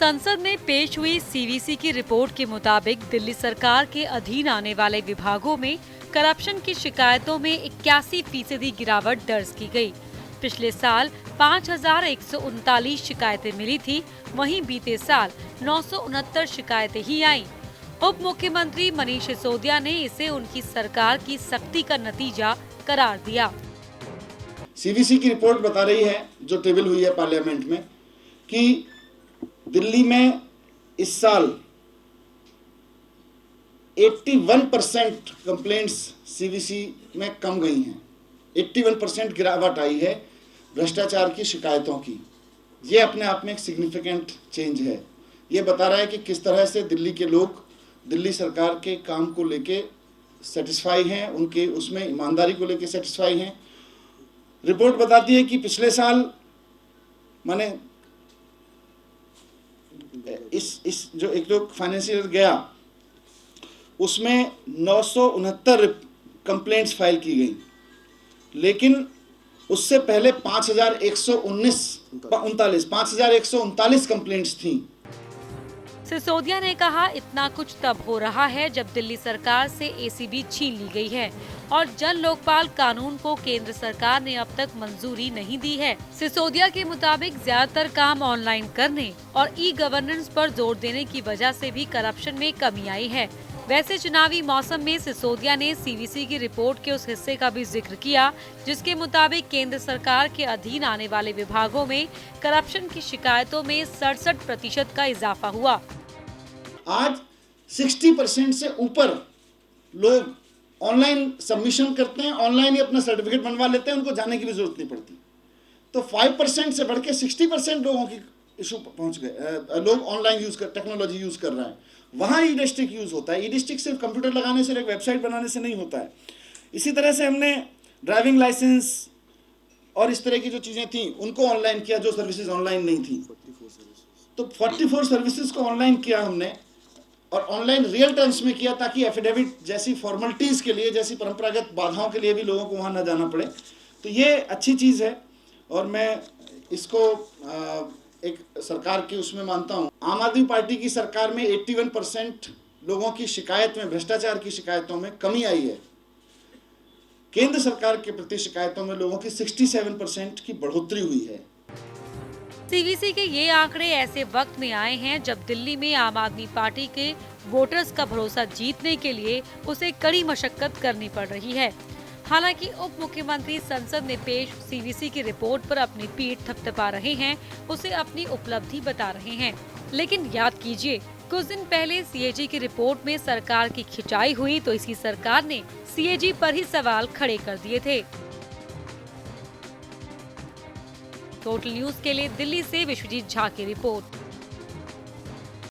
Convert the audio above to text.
संसद में पेश हुई सीवीसी की रिपोर्ट के मुताबिक दिल्ली सरकार के अधीन आने वाले विभागों में करप्शन की शिकायतों में 81% गिरावट दर्ज की गई। पिछले साल 5,139 शिकायतें मिली थी, वहीं बीते साल 969 शिकायतें ही आईं। उप मुख्यमंत्री मनीष सिसोदिया ने इसे उनकी सरकार की सख्ती का नतीजा करार दिया। सीवीसी की रिपोर्ट बता रही है, जो टेबल हुई है पार्लियामेंट में, कि दिल्ली में इस साल 81% कंप्लेंट्स सीवीसी में कम गई हैं। 81% गिरावट आई है भ्रष्टाचार की शिकायतों की। ये अपने आप में एक सिग्निफिकेंट चेंज है। ये बता रहा है कि किस तरह से दिल्ली के लोग दिल्ली सरकार के काम को लेके सेटिस्फाई हैं, उनके उसमें ईमानदारी को लेके सेटिस्फाई हैं। रिपोर्ट बताती है कि पिछले साल माने इस जो एक जो फाइनेंशियल ईयर गया उसमें 969 कंप्लेंट्स फाइल की गई, लेकिन उससे पहले 5,139 कंप्लेंट्स थी। सिसोदिया ने कहा, इतना कुछ तब हो रहा है जब दिल्ली सरकार से एसीबी छीन ली गई है और जन लोकपाल कानून को केंद्र सरकार ने अब तक मंजूरी नहीं दी है। सिसोदिया के मुताबिक ज्यादातर काम ऑनलाइन करने और ई गवर्नेंस पर जोर देने की वजह से भी करप्शन में कमी आई है। वैसे चुनावी मौसम में सिसोदिया ने सीवीसी की रिपोर्ट के उस हिस्से का भी जिक्र किया जिसके मुताबिक केंद्र सरकार के अधीन आने वाले विभागों में करप्शन की शिकायतों में 67% का इजाफा हुआ। आज 60% से ऊपर लोग ऑनलाइन सबमिशन करते हैं, ऑनलाइन ही अपना सर्टिफिकेट बनवा लेते हैं, उनको जाने की भी जरूरत नहीं पड़ती। तो 5% से बढ़ के 60% लोगों की इशू पहुंच गए। लोग ऑनलाइन यूज कर, टेक्नोलॉजी यूज कर रहे हैं। वहाँ ई डिस्ट्रिक्ट यूज होता है। ई डिस्ट्रिक्ट सिर्फ कंप्यूटर लगाने से, एक वेबसाइट बनाने से नहीं होता है। इसी तरह से हमने ड्राइविंग लाइसेंस और इस तरह की जो चीजें थी उनको ऑनलाइन किया, जो सर्विसेज ऑनलाइन नहीं थी। तो 44 सर्विसेज को ऑनलाइन किया हमने, और ऑनलाइन रियल टाइम्स में किया, ताकि एफिडेविट जैसी फॉर्मेलिटीज के लिए, जैसी परंपरागत बाधाओं के लिए भी लोगों को वहाँ न जाना पड़े। तो ये अच्छी चीज़ है और मैं इसको एक सरकार की उसमें मानता हूँ। आम आदमी पार्टी की सरकार में 81% लोगों की शिकायत में, भ्रष्टाचार की शिकायतों में कमी आई है। केंद्र सरकार के प्रति शिकायतों में लोगों की 67% की बढ़ोतरी हुई है। सीवीसी के ये आंकड़े ऐसे वक्त में आए हैं जब दिल्ली में आम आदमी पार्टी के वोटर्स का भरोसा जीतने के लिए उसे कड़ी मशक्कत करनी पड़ रही है। हालांकि उप मुख्यमंत्री संसद में पेश सीवीसी की रिपोर्ट पर अपनी पीठ थपथपा रहे हैं, उसे अपनी उपलब्धि बता रहे हैं। लेकिन याद कीजिए, कुछ दिन पहले सीएजी की रिपोर्ट में सरकार की खिंचाई हुई तो इसी सरकार ने सीएजी पर ही सवाल खड़े कर दिए थे। टोटल न्यूज के लिए दिल्ली से विश्वजीत झा की रिपोर्ट।